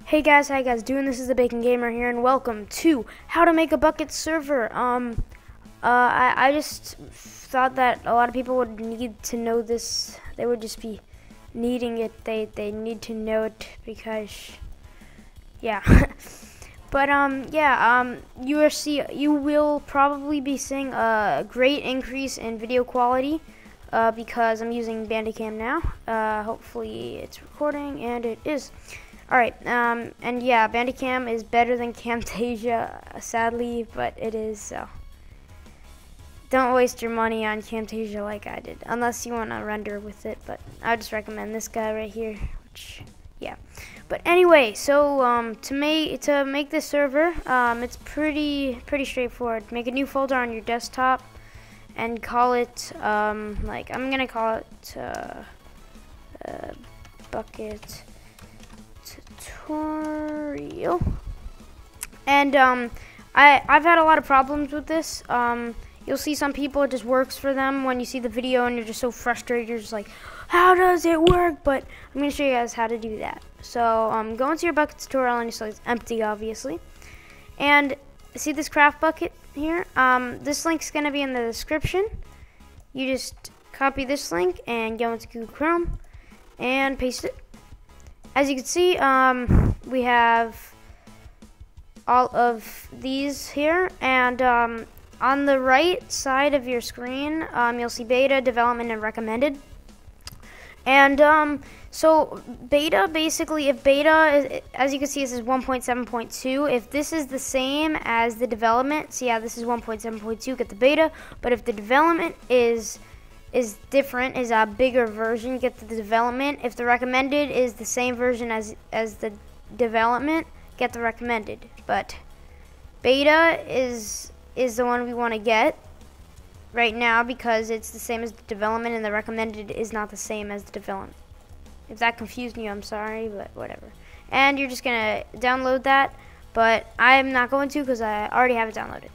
Hey guys, how you guys doing? This is the Bacon Gamer here, and welcome to How to Make a Bukkit server. I just thought that a lot of people would need to know this. They would just be needing it. They need to know it because, yeah. But you will probably be seeing a great increase in video quality because I'm using Bandicam now. Hopefully it's recording, and it is. Alright, and yeah, Bandicam is better than Camtasia, sadly, but it is, so don't waste your money on Camtasia like I did, unless you want to render with it, but I just recommend this guy right here, which, yeah. But anyway, so, to make this server, it's pretty straightforward. Make a new folder on your desktop, and call it, like, I'm gonna call it, Bukkit tutorial. And I've had a lot of problems with this. You'll see some people, it just works for them when you see the video and you're just so frustrated, you're just like, how does it work? But I'm going to show you guys how to do that. So go into your Bukkit tutorial, and you see it's empty, obviously. And see this craft bucket here? This link's going to be in the description. You just copy this link and go into Google Chrome and paste it. As you can see, we have all of these here, and on the right side of your screen, you'll see beta, development, and recommended. And so beta, basically, if beta, as you can see, this is 1.7.2. If this is the same as the development, so yeah, this is 1.7.2, get the beta. But if the development is different, is a bigger version, get the development. If the recommended is the same version as the development, get the recommended. But beta is the one we want to get right now because it's the same as the development, and the recommended is not the same as the development. If that confused you, I'm sorry, but whatever. And you're just gonna download that, but I'm not going to because I already have it downloaded.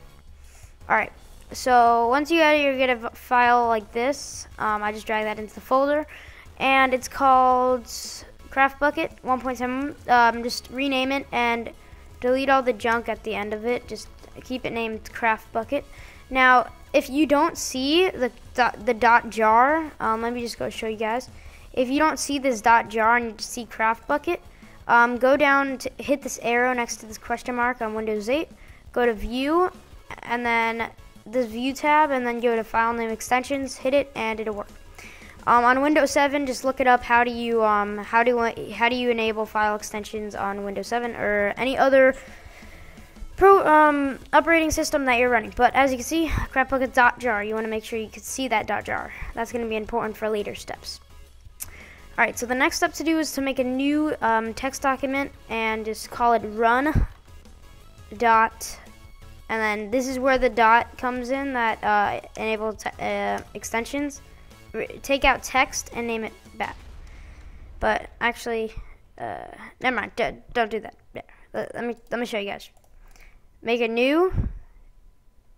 Alright. So once you get a file like this, I just drag that into the folder, and it's called craftbukkit 1.7. Just rename it and delete all the junk at the end of it. Just keep it named craftbukkit. Now, if you don't see the .jar, let me just go show you guys. If you don't see this .jar and you just see craftbukkit, go down to hit this arrow next to this question mark on Windows 8. Go to View, and then this View tab, and then go to File Name Extensions, hit it, and it'll work. On Windows 7, just look it up. How do you enable file extensions on Windows 7 or any other operating system that you're running? But as you can see, craftbukkit.jar. You want to make sure you can see that .jar. That's going to be important for later steps. All right. So the next step to do is to make a new text document and just call it run.bat. And then this is where the dot comes in that enable extensions. Take out text and name it bat. But actually, never mind. Don't do that. Let me show you guys. Make a new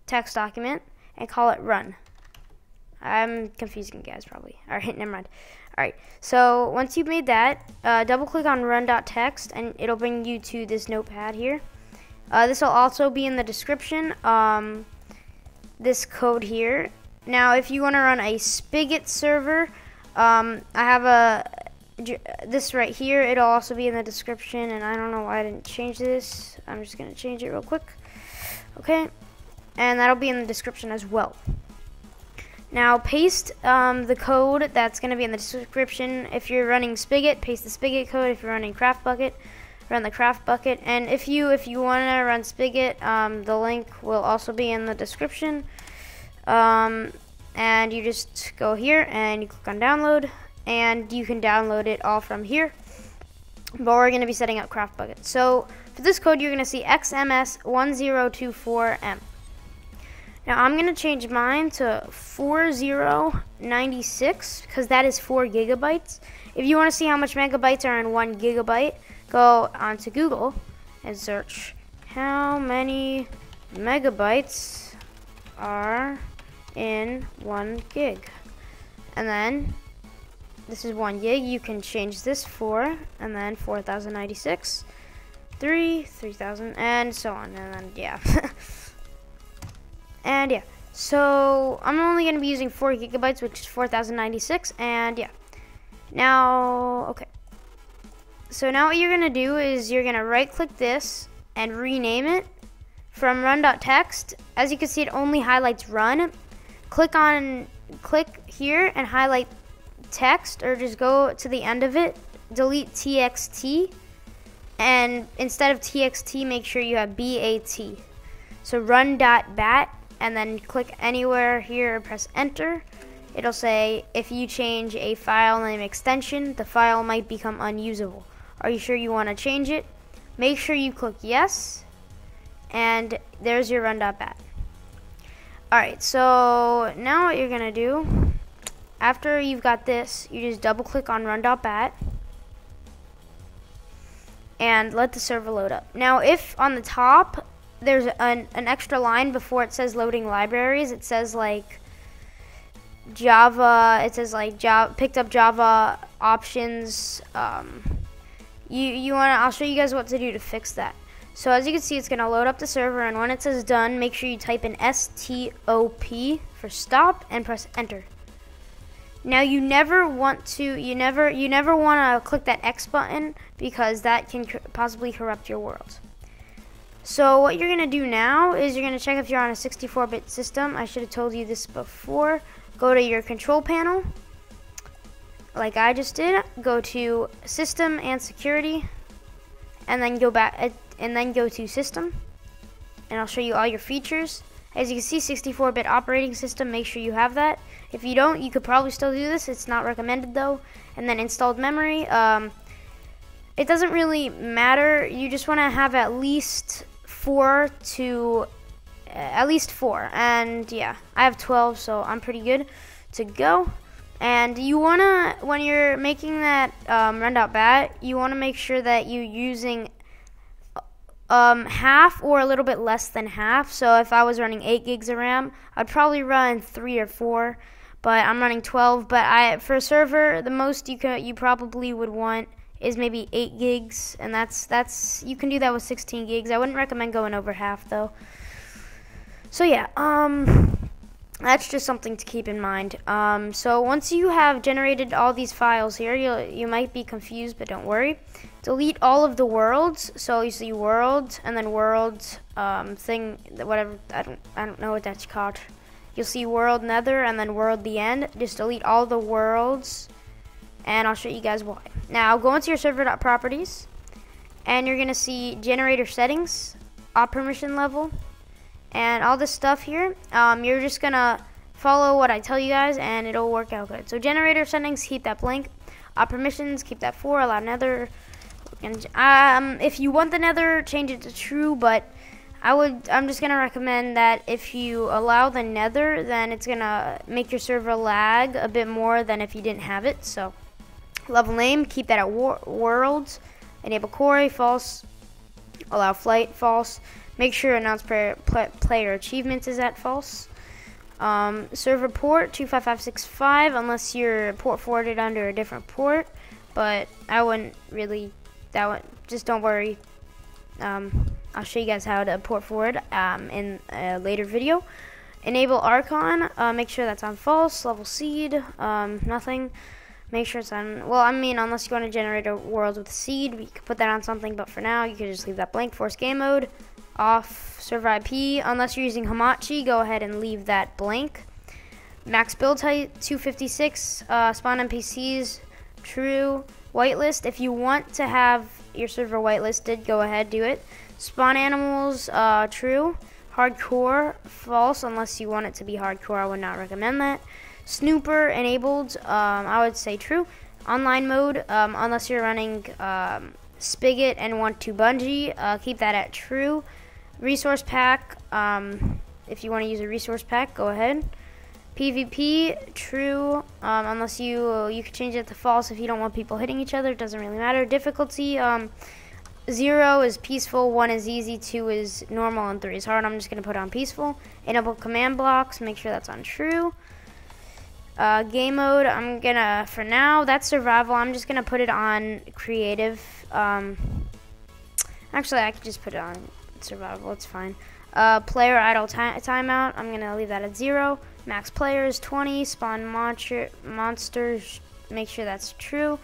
text document and call it run. I'm confusing you guys probably. All right, never mind. All right. So once you've made that, double click on run.text, and it'll bring you to this notepad here. This will also be in the description, this code here. Now, if you want to run a Spigot server, I have this right here. It'll also be in the description, and I don't know why I didn't change this. I'm just going to change it real quick. Okay, and that'll be in the description as well. Now, paste the code that's going to be in the description. If you're running Spigot, paste the Spigot code. If you're running craftbukkit, run the craftbukkit. And if you want to run Spigot, the link will also be in the description. And you just go here and you click on download, and you can download it all from here. But we're going to be setting up craftbukkit. So for this code, you're going to see Xmx1024M. Now I'm going to change mine to 4096 because that is 4 gigabytes. If you want to see how much megabytes are in 1 gigabyte, go onto Google and search how many megabytes are in 1 gig. And then this is 1 gig. You can change this for, and then 4096. 3000, and so on, and then yeah. And yeah, so I'm only going to be using 4 gigabytes, which is 4096, and yeah. Now, okay. So now what you're going to do is you're going to right click this and rename it from run.text. As you can see, it only highlights run. Click here and highlight text, or just go to the end of it, delete txt, and instead of txt, make sure you have bat. So run.bat, and then click anywhere here and press enter. It'll say, if you change a file name extension, the file might become unusable. Are you sure you want to change it? Make sure you click yes, and there's your run.bat. Alright, so now what you're going to do, after you've got this, you just double click on run.bat and let the server load up. Now, if on the top there's an extra line before it says loading libraries, it says like Java, it says like Java, picked up Java options. I'll show you guys what to do to fix that. So as you can see, it's going to load up the server, and when it says done, make sure you type in STOP for stop and press enter. Now you never want to click that X button, because that can possibly corrupt your world. So what you're going to do now is you're going to check if you're on a 64-bit system. I should have told you this before. Go to your control panel, like I just did. Go to System and Security, and then go back and then go to System, and I'll show you all your features. As you can see, 64-bit operating system, make sure you have that. If you don't, you could probably still do this. It's not recommended though. And then installed memory. It doesn't really matter. You just want to have at least 4. And yeah, I have 12, so I'm pretty good to go. And you wanna, when you're making that run.bat, you wanna make sure that you're using half or a little bit less than half. So if I was running 8 gigs of RAM, I'd probably run 3 or 4, but I'm running 12. But for a server, the most you probably would want is maybe 8 gigs, and that's you can do that with 16 gigs. I wouldn't recommend going over half though. So yeah, that's just something to keep in mind. So once you have generated all these files here, you might be confused, but don't worry. Delete all of the worlds. So you see world, and then world thing, whatever, I don't know what that's called. You'll see world nether, and then world the end. Just delete all the worlds, and I'll show you guys why. Now go into your server.properties, and you're gonna see generator settings, op permission level, and all this stuff here. You're just gonna follow what I tell you guys, and it'll work out good. So generator settings, keep that blank. Op permissions, keep that 4. Allow nether. And if you want the nether, change it to true. But I'm just gonna recommend that if you allow the nether, then it's gonna make your server lag a bit more than if you didn't have it. So level name, keep that at worlds. Enable quarry, false. Allow flight, false. Make sure announce player achievements is at false. Server port 25565 unless you're port forwarded under a different port, but I wouldn't really. Just don't worry. I'll show you guys how to port forward in a later video. Enable Archon. Make sure that's on false. Level seed. Nothing. Make sure it's on. Well, I mean, unless you want to generate a world with seed, we could put that on something. But for now, you could just leave that blank. Force game mode. Off. Server IP. Unless you're using Hamachi, go ahead and leave that blank. Max build height 256. Spawn NPCs true. Whitelist. If you want to have your server whitelisted, go ahead, do it. Spawn animals true. Hardcore false unless you want it to be hardcore. I would not recommend that. Snooper enabled. I would say true. Online mode unless you're running Spigot and want to bungee, keep that at true. Resource pack, if you want to use a resource pack, go ahead. PvP, true, unless you can change it to false if you don't want people hitting each other. It doesn't really matter. Difficulty, 0 is peaceful, 1 is easy, 2 is normal, and 3 is hard. I'm just going to put on peaceful. Enable command blocks, make sure that's on true. Game mode, I'm gonna, for now, that's survival. I'm just gonna put it on creative. Actually, I could just put it on survival. It's fine. Player idle timeout. I'm gonna leave that at 0. Max player is 20. Spawn monsters. Make sure that's true,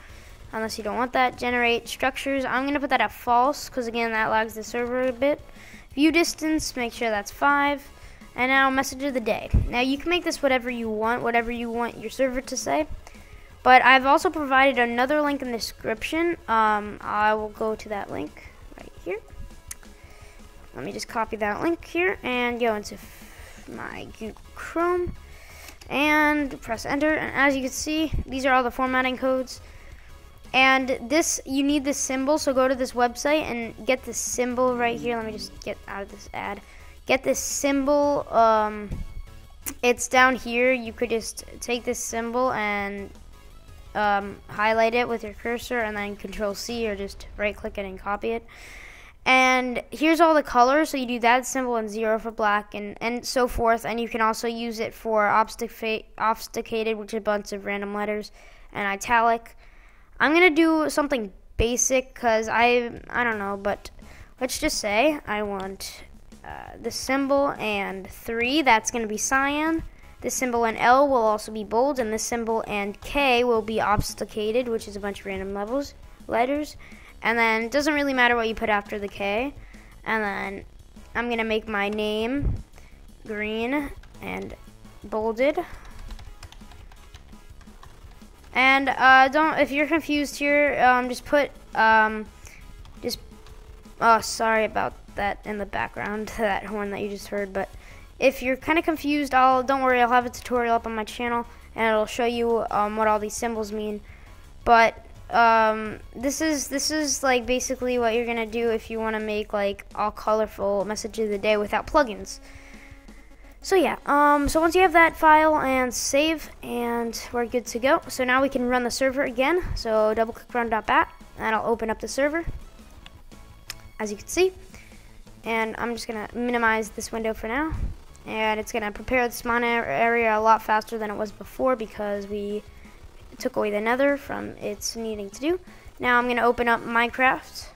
unless you don't want that. Generate structures. I'm gonna put that at false because again that lags the server a bit. View distance. Make sure that's 5. And now message of the day. Now you can make this whatever you want your server to say. But I've also provided another link in the description. I will go to that link right here. Let me just copy that link here and go into my Google Chrome and press enter. And as you can see, these are all the formatting codes. And this, you need this symbol, so go to this website and get this symbol right here. Let me just get out of this ad. Get this symbol. It's down here. You could just take this symbol and highlight it with your cursor and then Control-C or just right-click it and copy it. And here's all the colors, so you do that symbol and 0 for black and so forth. And you can also use it for obfuscated, which is a bunch of random letters, and italic. I'm going to do something basic because I don't know, but let's just say I want this symbol and 3, that's going to be cyan. This symbol and L will also be bold, and this symbol and K will be obfuscated, which is a bunch of random letters. And then it doesn't really matter what you put after the K. And then I'm going to make my name green and bolded. And if you're confused here, just put, oh, sorry about that in the background, that horn that you just heard. But if you're kind of confused, don't worry, I'll have a tutorial up on my channel, and it'll show you what all these symbols mean. But this is like basically what you're gonna do if you want to make like all colorful message of the day without plugins. So yeah, so once you have that file and save, and we're good to go. So now we can run the server again. So double click run.bat, and I'll open up the server, as you can see. And I'm just gonna minimize this window for now, and it's gonna prepare the spawn area a lot faster than it was before because we took away the nether from its needing to do. Now I'm going to open up Minecraft,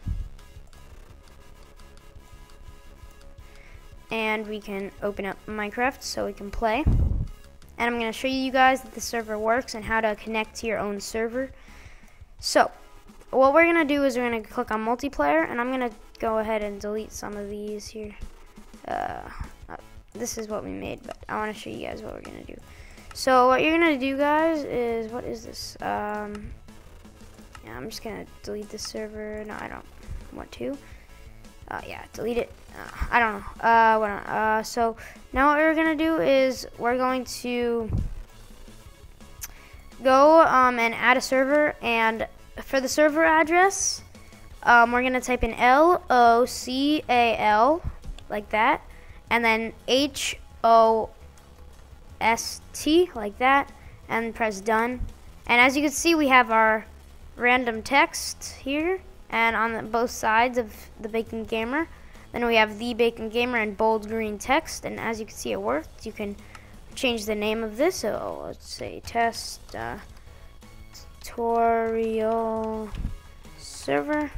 and we can open up Minecraft so we can play. And I'm going to show you guys that the server works and how to connect to your own server. So what we're going to do is we're going to click on multiplayer, and I'm going to go ahead and delete some of these here. This is what we made, but I want to show you guys what we're going to do. So what you're gonna do, guys, is, what is this? Yeah, I'm just gonna delete this server. No, I don't want to. Yeah, delete it. I don't know. So now what we're gonna do is we're going to go and add a server, and for the server address, we're gonna type in LOCAL like that, and then HOST like that, and press done. And as you can see, we have our random text here and on both sides of the Bacon Gamer. Then we have the Bacon Gamer in bold green text, and as you can see, it worked. You can change the name of this, so let's say test tutorial server,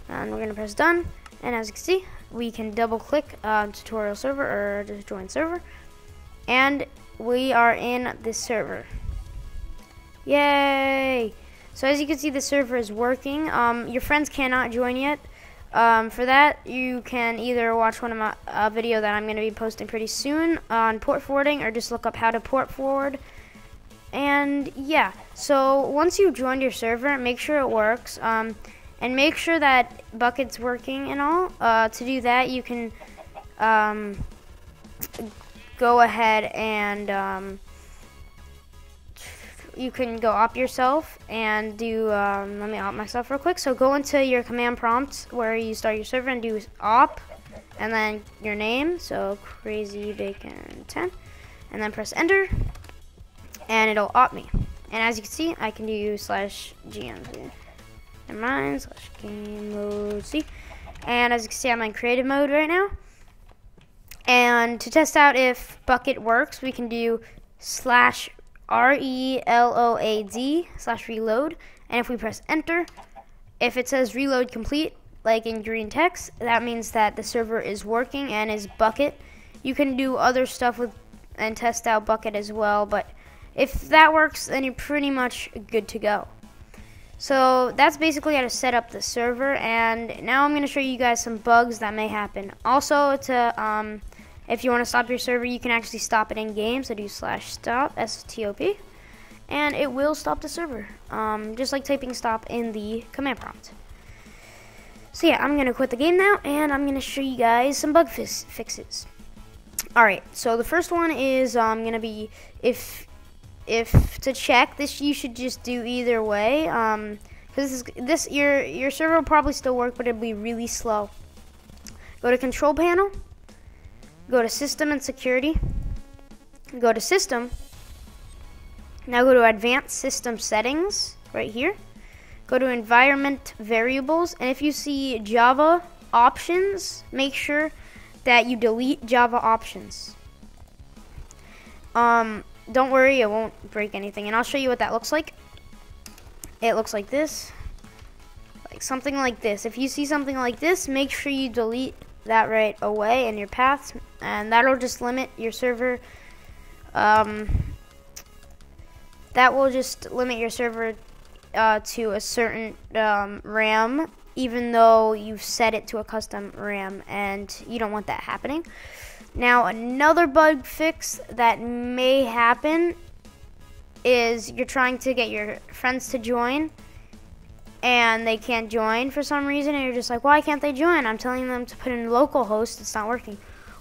and we're gonna press done. And as you can see, we can double click tutorial server or just join server, and we are in this server. Yay! So as you can see, the server is working. Your friends cannot join yet. For that, you can either watch one of my video that I'm going to be posting pretty soon on port forwarding, or just look up how to port forward. And yeah, so once you've joined your server, make sure it works, and make sure that Bukkit's working and all. To do that, you can go ahead and you can go op yourself and do, let me op myself real quick. So go into your command prompt where you start your server and do op, and then your name, so crazybacon10, and then press enter, and it'll op me. And as you can see, I can do /gm, never mind, /game mode C. And as you can see, I'm in creative mode right now. And to test out if Bukkit works, we can do /reload/reload. And if we press enter, if it says reload complete, like in green text, that means that the server is working and is Bukkit. You can do other stuff with and test out Bukkit as well, but if that works, then you're pretty much good to go. So that's basically how to set up the server, and now I'm going to show you guys some bugs that may happen. Also, if you want to stop your server, you can actually stop it in game, so do /stop, S-T-O-P, and it will stop the server, just like typing stop in the command prompt. So yeah, I'm going to quit the game now, and I'm going to show you guys some bug fixes. Alright, so the first one is going to be, if to check this, you should just do either way, because your server will probably still work, but it'll be really slow. Go to control panel, go to system and security, go to system, now go to advanced system settings right here, go to environment variables, and if you see Java options, make sure that you delete Java options. Don't worry, it won't break anything, and I'll show you what that looks like. It looks like this, like something like this. If you see something like this, make sure you delete that right away in your paths, and that'll just limit your server. That will just limit your server to a certain RAM, even though you've set it to a custom RAM, and you don't want that happening. Now, another bug fix that may happen is you're trying to get your friends to join, and they can't join for some reason, and you're just like, why can't they join? I'm telling them to put in localhost, it's not working.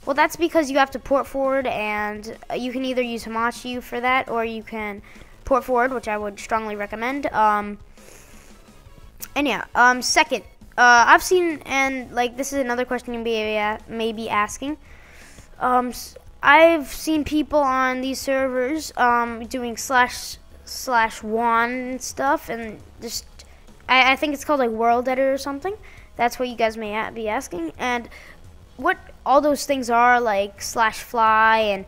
Well, that's because you have to port forward, and you can either use Hamachi for that, or you can port forward, which I would strongly recommend. And yeah, second, I've seen, and like this is another question you may be asking. I've seen people on these servers doing /1 and stuff, and just I think it's called like world edit or something. That's what you guys may be asking, and what all those things are, like /fly and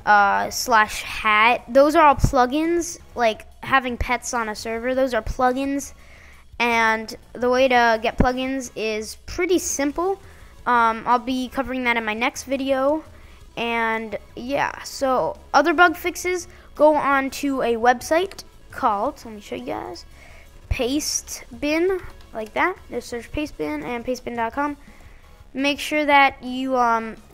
/hat. Those are all plugins. Like having pets on a server, those are plugins, and the way to get plugins is pretty simple. I'll be covering that in my next video. And yeah, so other bug fixes, go on to a website called, let me show you guys, pastebin, like that. Just search pastebin and pastebin.com. Make sure that you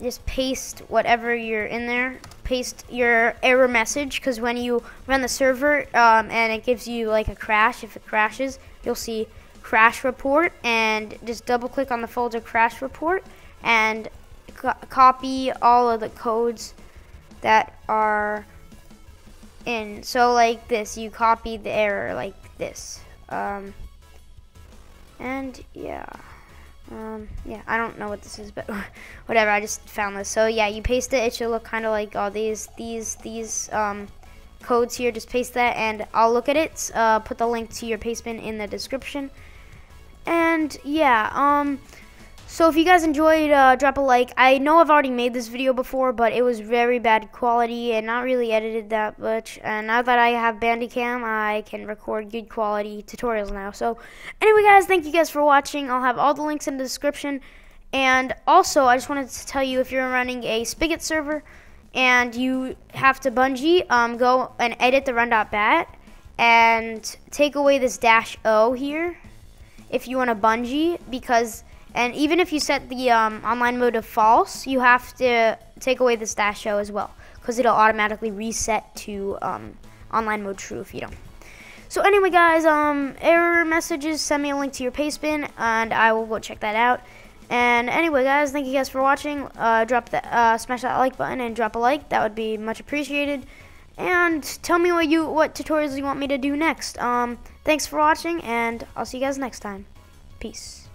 just paste whatever you're in there. Paste your error message, because when you run the server and it gives you like a crash, if it crashes, you'll see crash report, and just double click on the folder crash report and copy all of the codes that are in. So like this, you copy the error like this, and yeah, I don't know what this is, but whatever, I just found this. So yeah, you paste it. It should look kind of like all these codes here. Just paste that, and I'll look at it. Put the link to your pastebin in the description. And yeah, so if you guys enjoyed, drop a like. I know I've already made this video before, but it was very bad quality and not really edited that much. And now that I have Bandicam, I can record good quality tutorials now. So anyway, guys, thank you guys for watching. I'll have all the links in the description. And also, I just wanted to tell you, if you're running a Spigot server and you have to bungee, go and edit the run.bat and take away this -O here if you want to bungee, because... And even if you set the online mode to false, you have to take away this -O as well, because it'll automatically reset to online mode true if you don't. So anyway, guys, error messages, send me a link to your pastebin, and I will go check that out. And anyway, guys, thank you guys for watching. Smash that like button and drop a like. That would be much appreciated. And tell me what tutorials you want me to do next. Thanks for watching, and I'll see you guys next time. Peace.